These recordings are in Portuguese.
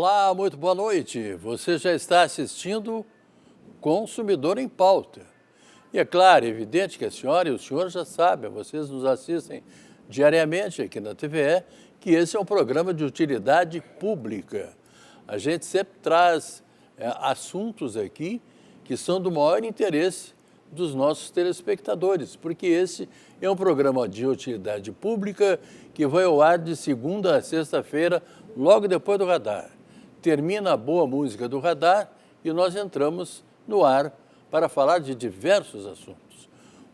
Olá, muito boa noite. Você já está assistindo Consumidor em Pauta. E é claro, evidente que a senhora e o senhor já sabem, vocês nos assistem diariamente aqui na TVE, que esse é um programa de utilidade pública. A gente sempre traz assuntos aqui que são do maior interesse dos nossos telespectadores, porque esse é um programa de utilidade pública que vai ao ar de segunda a sexta-feira, logo depois do radar. Termina a boa música do radar e nós entramos no ar para falar de diversos assuntos.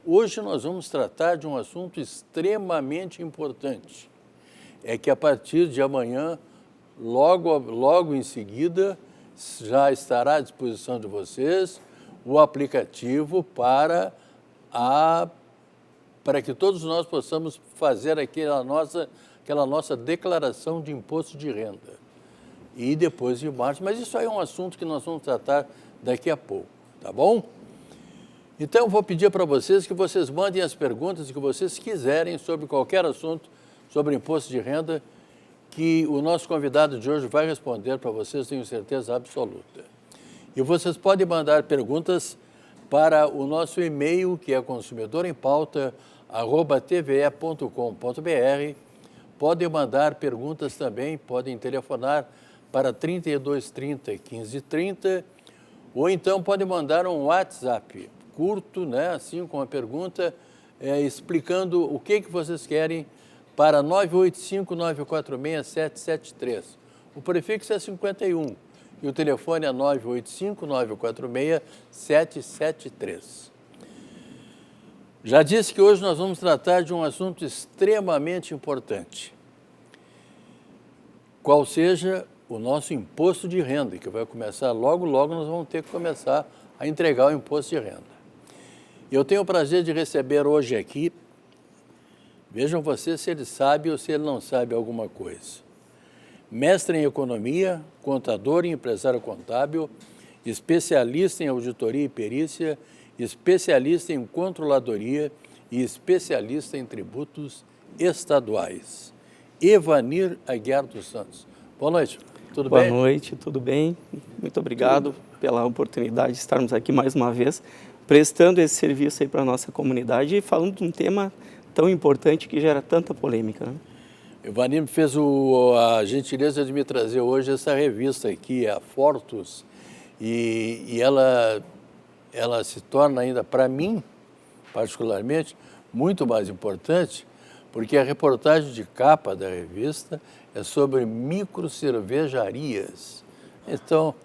Hoje nós vamos tratar de um assunto extremamente importante. É que a partir de amanhã, logo em seguida, já estará à disposição de vocês o aplicativo para que todos nós possamos fazer aquela nossa declaração de imposto de renda. E depois de março, mas isso aí é um assunto que nós vamos tratar daqui a pouco, tá bom? Então eu vou pedir para vocês que vocês mandem as perguntas que vocês quiserem sobre qualquer assunto, sobre imposto de renda, que o nosso convidado de hoje vai responder para vocês, tenho certeza absoluta. E vocês podem mandar perguntas para o nosso e-mail, que é consumidorempauta@tve.com.br. Podem mandar perguntas também, podem telefonar para 3230 1530, ou então podem mandar um WhatsApp curto, né, assim com a pergunta, explicando o que vocês querem para 985-946-773. O prefixo é 51 e o telefone é 985-946-773. Já disse que hoje nós vamos tratar de um assunto extremamente importante, qual seja o nosso imposto de renda, que vai começar logo nós vamos ter que começar a entregar o imposto de renda. Eu tenho o prazer de receber hoje aqui, vejam vocês se ele sabe ou se ele não sabe alguma coisa. Mestre em economia, contador e empresário contábil, especialista em auditoria e perícia, especialista em controladoria e especialista em tributos estaduais. Evanir Aguiar dos Santos. Boa noite, tudo bem? Boa noite, tudo bem? Muito obrigado pela oportunidade de estarmos aqui mais uma vez, prestando esse serviço aí para a nossa comunidade e falando de um tema tão importante que gera tanta polêmica, né? Evanir me fez a gentileza de me trazer hoje essa revista aqui, a Fortus, e ela se torna ainda, para mim, particularmente, muito mais importante, porque a reportagem de capa da revista é sobre microcervejarias. Então,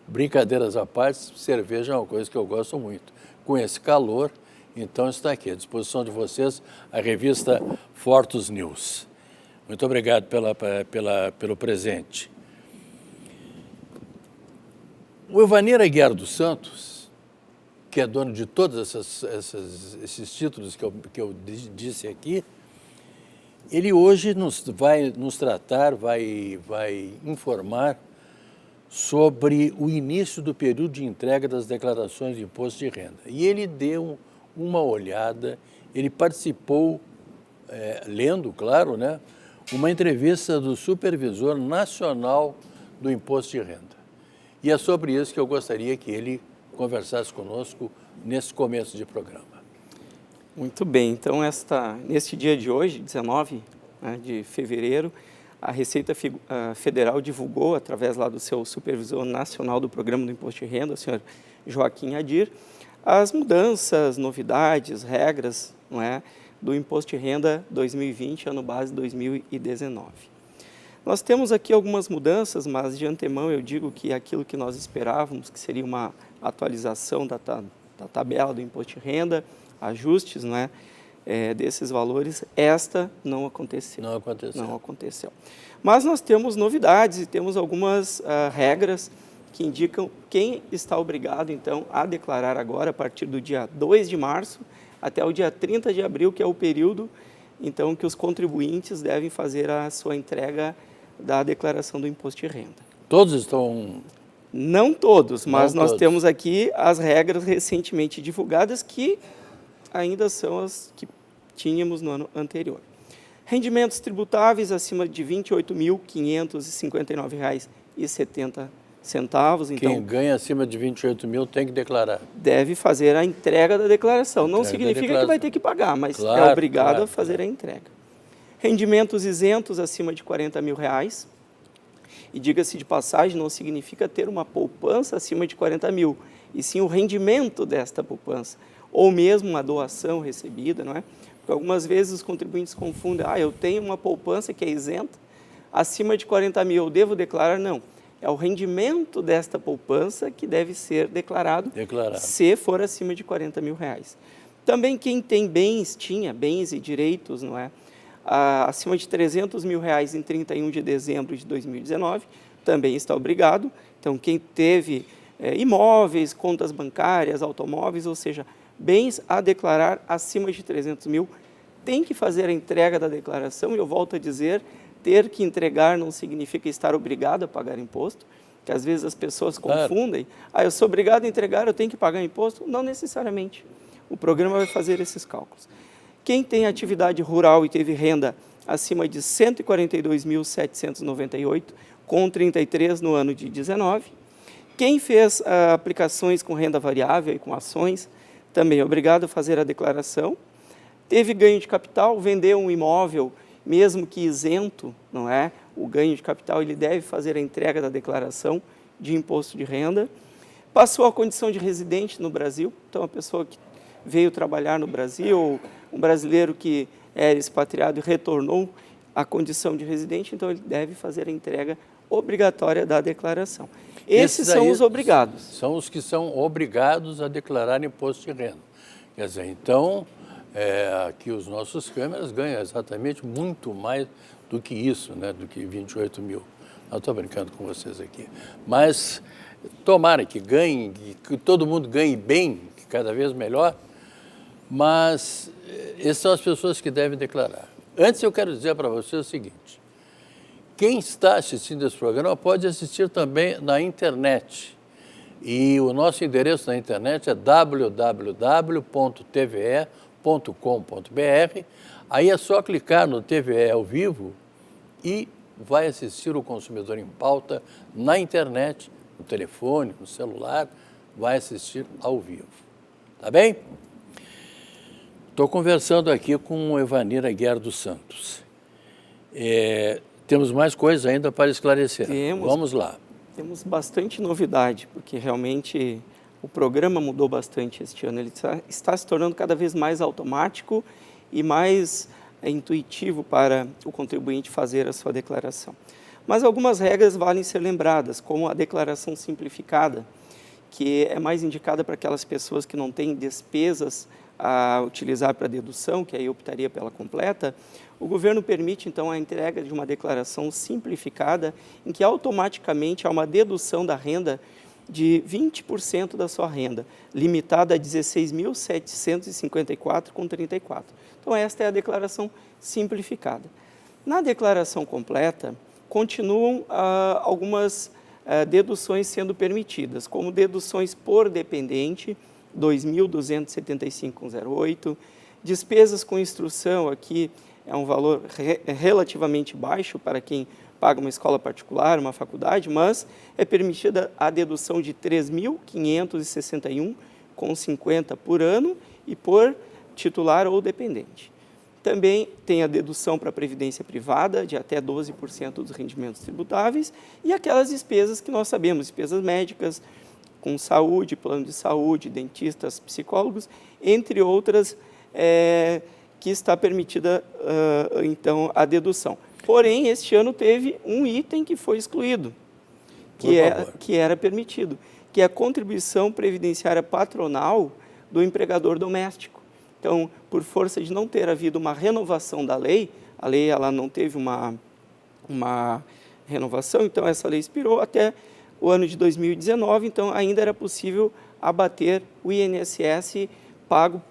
brincadeiras à parte, cerveja é uma coisa que eu gosto muito. Com esse calor, então está aqui à disposição de vocês a revista Fortus News. Muito obrigado pelo presente. O Evanir Aguiar dos Santos, que é dono de todos esses títulos que eu disse aqui, ele hoje vai nos tratar, vai informar sobre o início do período de entrega das declarações de imposto de renda. E ele deu uma olhada, ele participou, lendo, claro, né, uma entrevista do Supervisor Nacional do Imposto de Renda. E é sobre isso que eu gostaria que ele conversasse conosco nesse começo de programa. Muito bem, então neste dia de hoje, 19 de fevereiro, a Receita Federal divulgou, através lá do seu Supervisor Nacional do Programa do Imposto de Renda, o senhor Joaquim Adir, as mudanças, novidades, regras, não é, do Imposto de Renda 2020, ano base 2019. Nós temos aqui algumas mudanças, mas de antemão eu digo que aquilo que nós esperávamos, que seria uma atualização da tabela do Imposto de Renda, ajustes, não é, desses valores, esta não aconteceu. Não aconteceu. Não aconteceu. Mas nós temos novidades e temos algumas regras que indicam quem está obrigado, então, a declarar agora, a partir do dia 2 de março, até o dia 30 de abril, que é o período, então, que os contribuintes devem fazer a sua entrega da declaração do imposto de renda. Todos estão... Não todos, mas Não nós todos. temos aqui as regras recentemente divulgadas que ainda são as que tínhamos no ano anterior. Rendimentos tributáveis acima de R$ 28.559,30 Então, Quem ganha acima de 28 mil tem que declarar. deve fazer a entrega da declaração. Não Entrega da significa que declaração. vai ter que pagar, mas é Claro, obrigado claro, a fazer a entrega. Rendimentos isentos acima de R$40 mil. E diga-se de passagem, não significa ter uma poupança acima de 40 mil, e sim o rendimento desta poupança, ou mesmo uma doação recebida, não é? Porque algumas vezes os contribuintes confundem, eu tenho uma poupança que é isenta, acima de 40 mil eu devo declarar? Não, é o rendimento desta poupança que deve ser declarado. Se for acima de R$40 mil. Também quem tem bens, tinha bens e direitos, não é? Acima de R$300 mil em 31 de dezembro de 2019, também está obrigado. Então, quem teve imóveis, contas bancárias, automóveis, ou seja, bens a declarar acima de 300 mil, tem que fazer a entrega da declaração. E eu volto a dizer, ter que entregar não significa estar obrigado a pagar imposto, que às vezes as pessoas confundem. Eu sou obrigado a entregar, eu tenho que pagar imposto? Não necessariamente. O programa vai fazer esses cálculos. Quem tem atividade rural e teve renda acima de R$ 142.798, com 33 no ano de 19. Quem fez aplicações com renda variável e com ações, também é obrigado a fazer a declaração. Teve ganho de capital, vendeu um imóvel, mesmo que isento, não é? O ganho de capital, ele deve fazer a entrega da declaração de imposto de renda. Passou a condição de residente no Brasil, então a pessoa que veio trabalhar no Brasil, um brasileiro que era expatriado e retornou à condição de residente, então ele deve fazer a entrega obrigatória da declaração. Esses são os obrigados. São os que são obrigados a declarar imposto de renda. Quer dizer, então, aqui os nossos câmeras ganham exatamente muito mais do que isso, né, do que 28 mil. Não estou brincando com vocês aqui. Mas tomara que ganhe, que todo mundo ganhe bem, que cada vez melhor, mas essas são as pessoas que devem declarar. Antes eu quero dizer para você o seguinte, quem está assistindo esse programa pode assistir também na internet. E o nosso endereço na internet é www.tve.com.br. Aí é só clicar no TVE ao vivo e vai assistir o Consumidor em Pauta na internet, no telefone, no celular, vai assistir ao vivo. Tá bem? Estou conversando aqui com o Evanir Aguiar dos Santos. Temos mais coisas ainda para esclarecer. Vamos lá. Temos bastante novidade, porque realmente o programa mudou bastante este ano. Ele está se tornando cada vez mais automático e mais intuitivo para o contribuinte fazer a sua declaração. Mas algumas regras valem ser lembradas, como a declaração simplificada, que é mais indicada para aquelas pessoas que não têm despesas a utilizar para dedução, que aí optaria pela completa. O governo permite, então, a entrega de uma declaração simplificada, em que automaticamente há uma dedução da renda de 20% da sua renda, limitada a R$ 16.754,34. Então, esta é a declaração simplificada. Na declaração completa, continuam algumas deduções sendo permitidas, como deduções por dependente, R$ 2.275,08, despesas com instrução, aqui é um valor relativamente baixo para quem paga uma escola particular, uma faculdade, mas é permitida a dedução de R$ 3.561,50 por ano e por titular ou dependente. Também tem a dedução para a previdência privada de até 12% dos rendimentos tributáveis e aquelas despesas que nós sabemos, despesas médicas, com saúde, plano de saúde, dentistas, psicólogos, entre outras, que está permitida, então, a dedução. Porém, este ano teve um item que foi excluído, que era permitido, que é a contribuição previdenciária patronal do empregador doméstico. Então, por força de não ter havido uma renovação da lei, a lei ela não teve uma renovação, então essa lei expirou até o ano de 2019, então ainda era possível abater o INSS pago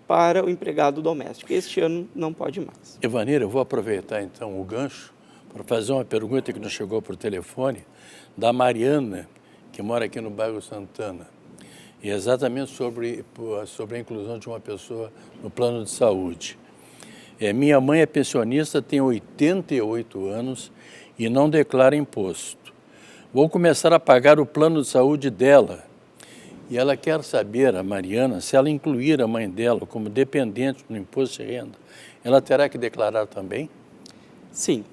para o empregado doméstico. Este ano não pode mais. Evanir, eu vou aproveitar então o gancho para fazer uma pergunta que nos chegou por telefone da Mariana, que mora aqui no bairro Santana, e exatamente sobre a inclusão de uma pessoa no plano de saúde. Minha mãe é pensionista, tem 88 anos e não declara imposto. vou começar a pagar o plano de saúde dela. E ela quer saber, a Mariana, se ela incluir a mãe dela como dependente no imposto de renda, ela terá que declarar também? Sim.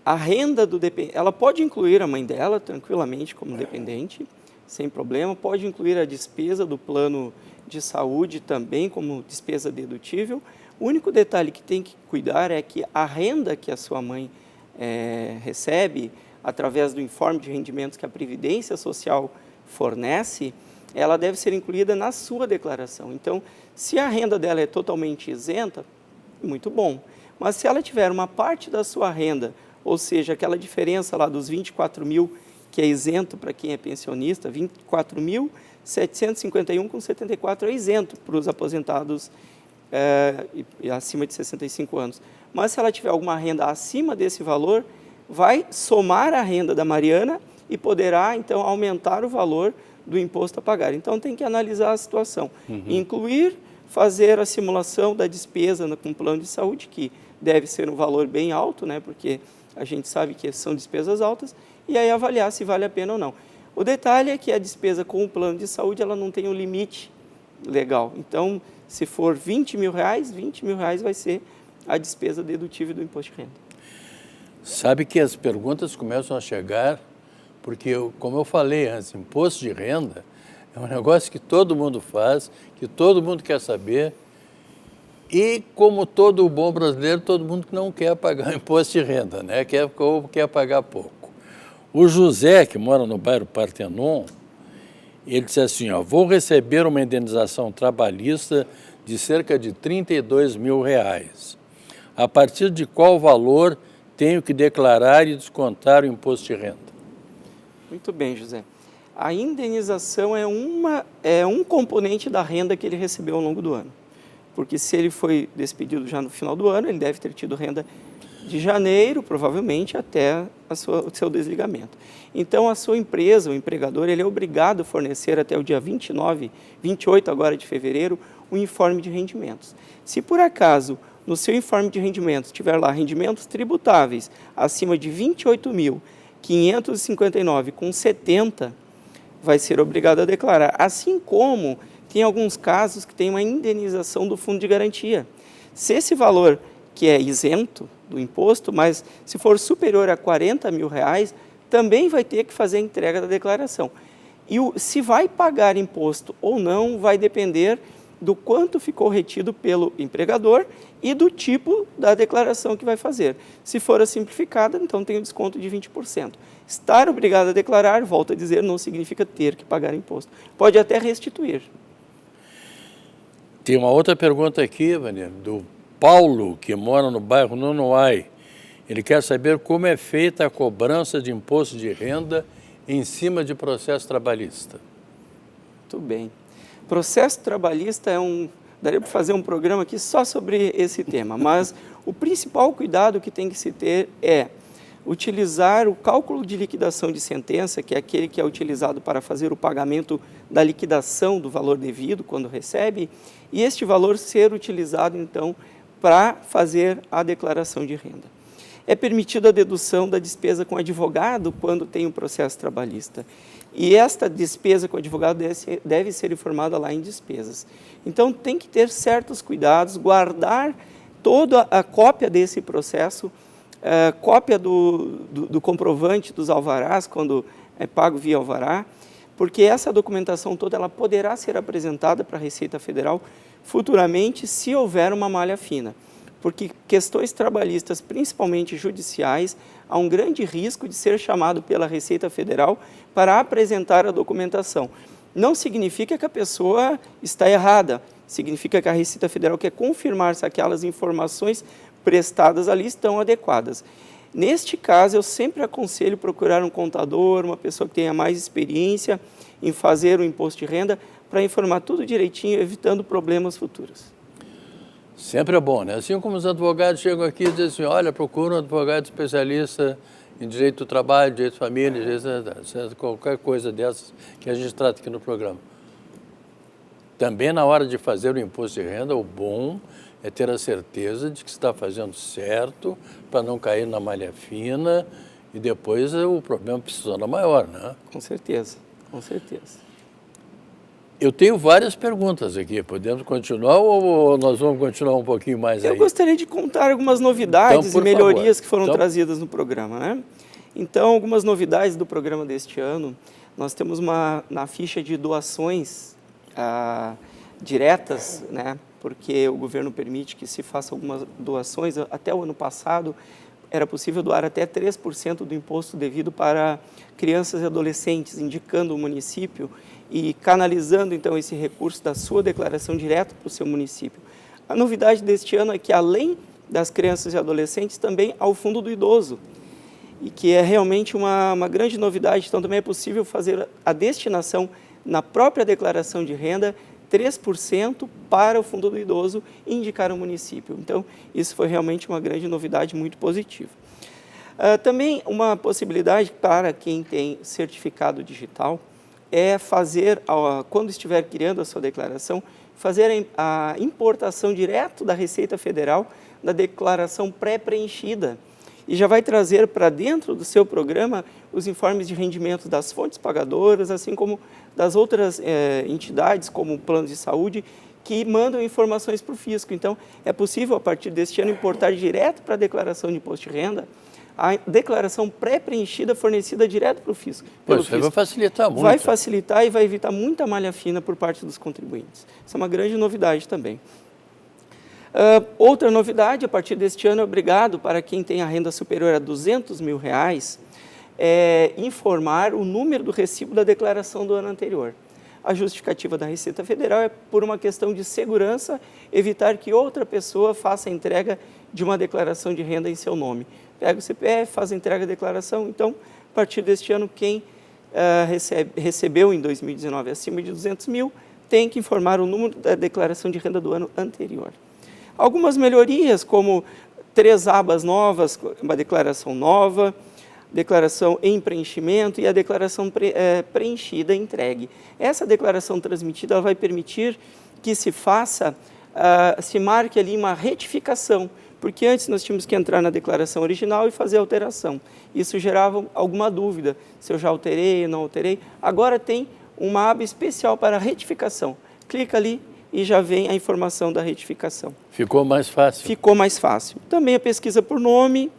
A renda do dependente, ela pode incluir a mãe dela tranquilamente como dependente, sem problema, pode incluir a despesa do plano de saúde também como despesa dedutível. O único detalhe que tem que cuidar é que a renda que a sua mãe recebe, através do informe de rendimentos que a Previdência Social fornece, ela deve ser incluída na sua declaração. Então, se a renda dela é totalmente isenta, muito bom. Mas se ela tiver uma parte da sua renda, ou seja, aquela diferença lá dos 24 mil, que é isento para quem é pensionista, 24.751,74 é isento para os aposentados acima de 65 anos. Mas se ela tiver alguma renda acima desse valor, vai somar a renda da Mariana e poderá, então, aumentar o valor do imposto a pagar. Então, tem que analisar a situação. Incluir, fazer a simulação da despesa com o plano de saúde, que deve ser um valor bem alto, né, porque a gente sabe que são despesas altas, e aí avaliar se vale a pena ou não. O detalhe é que a despesa com o plano de saúde, ela não tem um limite legal. Então, se for R$20 mil, R$20 mil vai ser a despesa dedutível do imposto de renda. Sabe que as perguntas começam a chegar, porque, como eu falei antes, imposto de renda é um negócio que todo mundo faz, que todo mundo quer saber, e como todo bom brasileiro, todo mundo não quer pagar imposto de renda, né? Quer pagar pouco. O José, que mora no bairro Partenon, ele disse assim, ó, vou receber uma indenização trabalhista de cerca de R$32 mil. A partir de qual valor tenho que declarar e descontar o imposto de renda? Muito bem, José. A indenização é um componente da renda que ele recebeu ao longo do ano. Porque se ele foi despedido já no final do ano, ele deve ter tido renda de janeiro, provavelmente, até o seu desligamento. Então, a sua empresa, o empregador, ele é obrigado a fornecer até o dia 28 agora de fevereiro, um informe de rendimentos. Se por acaso, no seu informe de rendimentos, tiver lá rendimentos tributáveis acima de R$28.559,70, vai ser obrigado a declarar. Assim como tem alguns casos que tem uma indenização do fundo de garantia. Se esse valor, que é isento do imposto, mas se for superior a R$40 mil, também vai ter que fazer a entrega da declaração. E se vai pagar imposto ou não, vai depender do quanto ficou retido pelo empregador e do tipo da declaração que vai fazer. Se for a simplificada, então tem um desconto de 20%. Estar obrigado a declarar, volto a dizer, não significa ter que pagar imposto. Pode até restituir. Tem uma outra pergunta aqui, Vânia, do Paulo, que mora no bairro Nonoai. Ele quer saber como é feita a cobrança de imposto de renda em cima de processo trabalhista. Muito bem. Processo trabalhista daria para fazer um programa aqui só sobre esse tema, mas o principal cuidado que tem que se ter é utilizar o cálculo de liquidação de sentença, que é aquele que é utilizado para fazer o pagamento da liquidação do valor devido quando recebe, e este valor ser utilizado, então, para fazer a declaração de renda. É permitida a dedução da despesa com advogado quando tem um processo trabalhista. E esta despesa com advogado deve ser informada lá em despesas. Então, tem que ter certos cuidados, guardar toda a cópia desse processo, cópia do comprovante dos alvarás, quando é pago via alvará, porque essa documentação toda ela poderá ser apresentada para a Receita Federal futuramente se houver uma malha fina. Porque questões trabalhistas, principalmente judiciais, há um grande risco de ser chamado pela Receita Federal para apresentar a documentação. Não significa que a pessoa está errada, significa que a Receita Federal quer confirmar se aquelas informações prestadas ali estão adequadas. Neste caso, eu sempre aconselho procurar um contador, uma pessoa que tenha mais experiência em fazer o imposto de renda, para informar tudo direitinho, evitando problemas futuros. Sempre é bom, né? Assim como os advogados chegam aqui e dizem assim, olha, procura um advogado especialista em direito do trabalho, direito de família, direito, qualquer coisa dessas que a gente trata aqui no programa. Também na hora de fazer o imposto de renda, o bom é ter a certeza de que está fazendo certo, para não cair na malha fina e depois o problema se torna maior, né? Com certeza, com certeza. Eu tenho várias perguntas aqui. Podemos continuar ou nós vamos continuar um pouquinho mais aí? Eu gostaria de contar algumas novidades Então, e melhorias que foram então, trazidas no programa, né? Então, algumas novidades do programa deste ano. Nós temos na ficha de doações diretas, né? Porque o governo permite que se faça algumas doações. Até o ano passado, era possível doar até 3% do imposto devido para crianças e adolescentes, indicando o município e canalizando, então, esse recurso da sua declaração direto para o seu município. A novidade deste ano é que, além das crianças e adolescentes, também há o Fundo do Idoso, e que é realmente uma grande novidade. Então, também é possível fazer a destinação na própria declaração de renda, 3% para o Fundo do Idoso e indicar o município. Então, isso foi realmente uma grande novidade, muito positiva. Também uma possibilidade para quem tem certificado digital é fazer, quando estiver criando a sua declaração, fazer a importação direto da Receita Federal da declaração pré-preenchida e já vai trazer para dentro do seu programa os informes de rendimento das fontes pagadoras, assim como das outras entidades, como planos de saúde, que mandam informações para o fisco. Então, é possível, a partir deste ano, importar direto para a declaração de imposto de renda a declaração pré-preenchida fornecida direto para o fisco. Pois, isso vai facilitar muito. Vai facilitar e vai evitar muita malha fina por parte dos contribuintes. Isso é uma grande novidade também. Outra novidade, a partir deste ano, é obrigado para quem tem a renda superior a R$200 mil, informar o número do recibo da declaração do ano anterior. A justificativa da Receita Federal é por uma questão de segurança, evitar que outra pessoa faça a entrega de uma declaração de renda em seu nome. Pega o CPF, faz a entrega da declaração. Então, a partir deste ano, quem recebeu em 2019 acima de R$200 mil, tem que informar o número da declaração de renda do ano anterior. Algumas melhorias, como 3 abas novas, uma declaração nova, declaração em preenchimento e a declaração preenchida e entregue. Essa declaração transmitida ela vai permitir que se marque ali uma retificação, porque antes nós tínhamos que entrar na declaração original e fazer alteração. Isso gerava alguma dúvida, se eu já alterei ou não alterei. Agora tem uma aba especial para retificação. Clica ali e já vem a informação da retificação. Ficou mais fácil. Ficou mais fácil. Também a pesquisa por nome,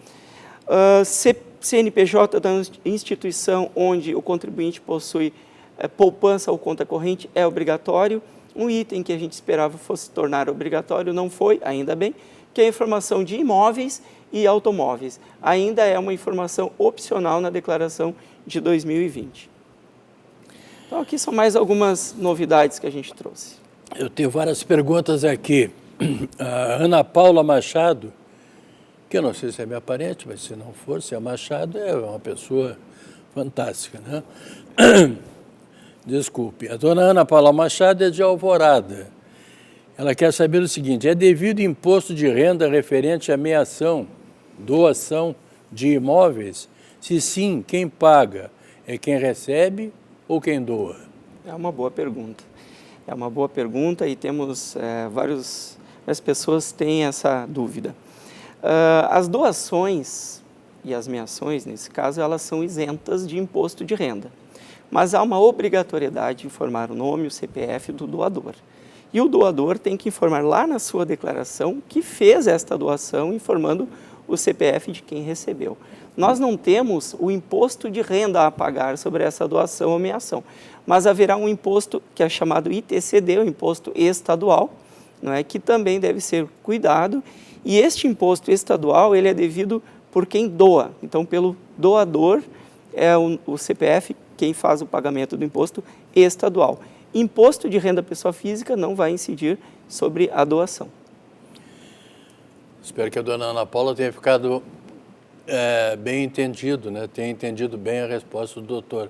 CNPJ da instituição onde o contribuinte possui poupança ou conta corrente é obrigatório. Um item que a gente esperava fosse tornar obrigatório, não foi, ainda bem, que é a informação de imóveis e automóveis. Ainda é uma informação opcional na declaração de 2020. Então, aqui são mais algumas novidades que a gente trouxe. Eu tenho várias perguntas aqui. A Ana Paula Machado, que eu não sei se é minha parente, mas se não for, se é Machado, é uma pessoa fantástica, né? Desculpe. A dona Ana Paula Machado é de Alvorada. Ela quer saber o seguinte: é devido imposto de renda referente à meação, doação de imóveis? Se sim, quem paga? É quem recebe ou quem doa? É uma boa pergunta. É uma boa pergunta e temos várias pessoas têm essa dúvida. As doações e as meações, nesse caso, elas são isentas de imposto de renda. Mas há uma obrigatoriedade de informar o nome e o CPF do doador. E o doador tem que informar lá na sua declaração que fez esta doação, informando o CPF de quem recebeu. Nós não temos o imposto de renda a pagar sobre essa doação ou meação, mas haverá um imposto que é chamado ITCD, o imposto estadual, não é, que também deve ser cuidado, e este imposto estadual ele é devido por quem doa. Então, pelo doador, é o CPF quem faz o pagamento do imposto estadual. Imposto de renda pessoa física não vai incidir sobre a doação. Espero que a dona Ana Paula tenha ficado bem entendido, né? Tenha entendido bem a resposta do doutor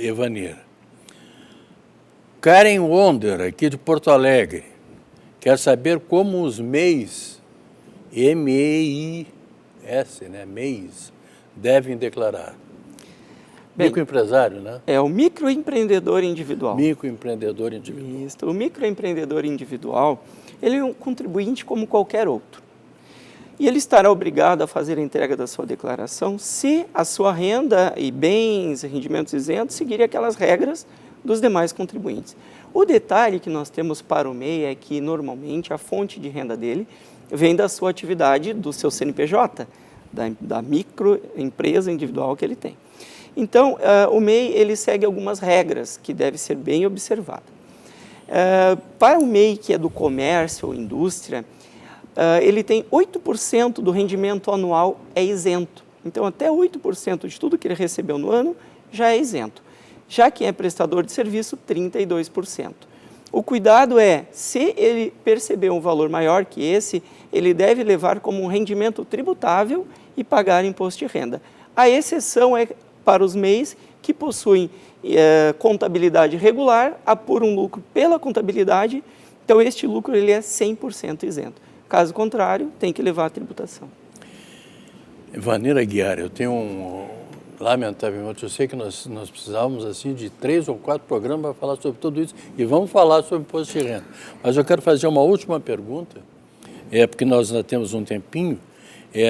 Evanir. Karen Wonder, aqui de Porto Alegre, quer saber como os MEIs, M-E-I-S, né? MEIs, devem declarar. Bem, microempresário, né? É o microempreendedor individual. Microempreendedor individual. Isso. O microempreendedor individual, ele é um contribuinte como qualquer outro. e ele estará obrigado a fazer a entrega da sua declaração se a sua renda e bens e rendimentos isentos seguirem aquelas regras dos demais contribuintes. O detalhe que nós temos para o MEI é que, normalmente, a fonte de renda dele vem da sua atividade, do seu CNPJ, da microempresa individual que ele tem. Então, o MEI ele segue algumas regras que devem ser bem observadas. Para o MEI que é do comércio ou indústria, ele tem 8% do rendimento anual é isento. Então, até 8% de tudo que ele recebeu no ano já é isento. Já quem é prestador de serviço, 32%. O cuidado é, se ele perceber um valor maior que esse, ele deve levar como um rendimento tributável e pagar imposto de renda. A exceção é para os MEIs que possuem contabilidade regular, apuram um lucro pela contabilidade, então este lucro ele é 100% isento. Caso contrário, tem que levar a tributação. Vanira Aguiar, eu tenho lamentavelmente, eu sei que nós precisávamos assim, de 3 ou 4 programas para falar sobre tudo isso, e vamos falar sobre imposto de renda. Mas eu quero fazer uma última pergunta, porque nós ainda temos um tempinho,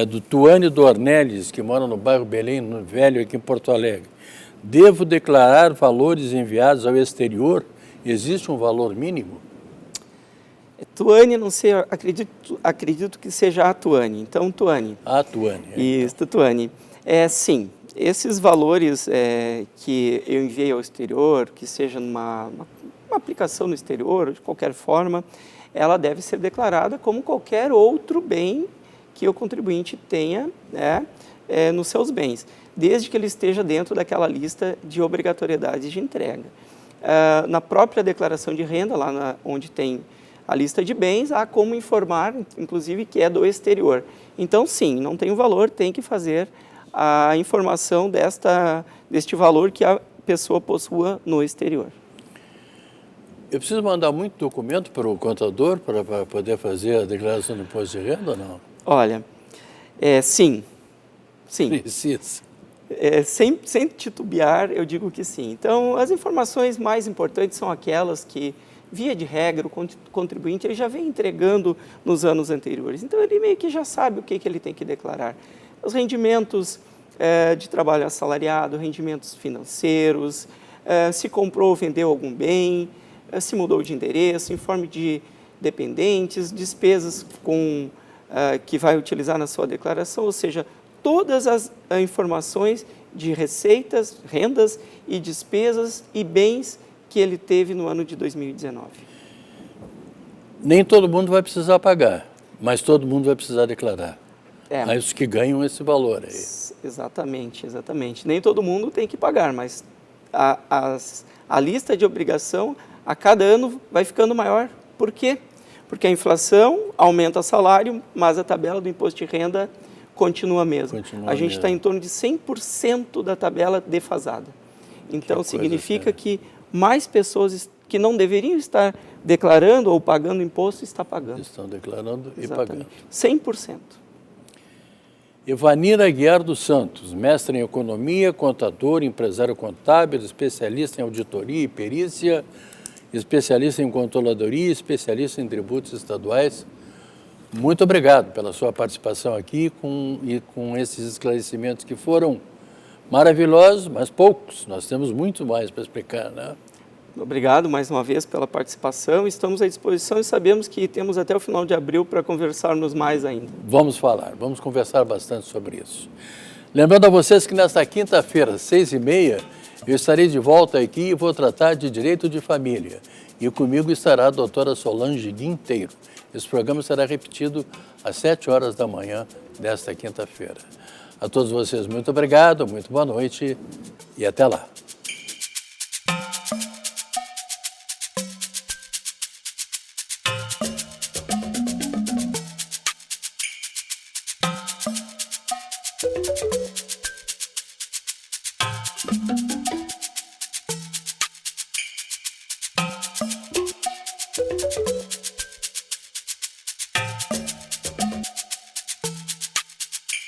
do Tuane Dornelles, que mora no bairro Belém, no Velho, aqui em Porto Alegre. Devo declarar valores enviados ao exterior? Existe um valor mínimo? Tuane, não sei, acredito que seja a Tuane. Então, Tuane. A Tuane. Isso, Tuane. Sim, esses valores que eu enviei ao exterior, que seja numa aplicação no exterior, de qualquer forma, ela deve ser declarada como qualquer outro bem que o contribuinte tenha nos seus bens, desde que ele esteja dentro daquela lista de obrigatoriedades de entrega. Na própria declaração de renda, lá onde tem a lista de bens, há como informar, inclusive, que é do exterior. Então, sim, não tem o valor, tem que fazer a informação deste valor que a pessoa possua no exterior. Eu preciso mandar muito documento para o contador para poder fazer a declaração do imposto de renda ou não? Olha, sim. Precisa. Sem titubear, eu digo que sim. Então, as informações mais importantes são aquelas que, via de regra, o contribuinte ele já vem entregando nos anos anteriores. Então, ele meio que já sabe o que ele tem que declarar. Os rendimentos de trabalho assalariado, rendimentos financeiros, se comprou ou vendeu algum bem, se mudou de endereço, informe de dependentes, despesas que vai utilizar na sua declaração, ou seja, todas as informações de receitas, rendas e despesas e bens que ele teve no ano de 2019. Nem todo mundo vai precisar pagar, mas todo mundo vai precisar declarar. Mas os que ganham esse valor aí. Exatamente. Nem todo mundo tem que pagar, mas a lista de obrigação a cada ano vai ficando maior. Por quê? Porque a inflação aumenta o salário, mas a tabela do imposto de renda continua a mesma. A gente está em torno de 100% da tabela defasada. Então, significa que mais pessoas que não deveriam estar declarando ou pagando imposto, estão pagando. Estão declarando e Exatamente. pagando. 100%. Vanira Aguiar dos Santos, mestre em economia, contador, empresário contábil, especialista em auditoria e perícia, especialista em controladoria, especialista em tributos estaduais. Muito obrigado pela sua participação aqui e com esses esclarecimentos que foram maravilhosos, mas poucos. Nós temos muito mais para explicar, né? Obrigado mais uma vez pela participação. Estamos à disposição e sabemos que temos até o final de abril para conversarmos mais ainda. Vamos vamos conversar bastante sobre isso. Lembrando a vocês que nesta quinta-feira, 6h30, eu estarei de volta aqui e vou tratar de direito de família. E comigo estará a doutora Solange Guinteiro. Esse programa será repetido às 7 horas da manhã desta quinta-feira. A todos vocês, muito obrigado, muito boa noite e até lá.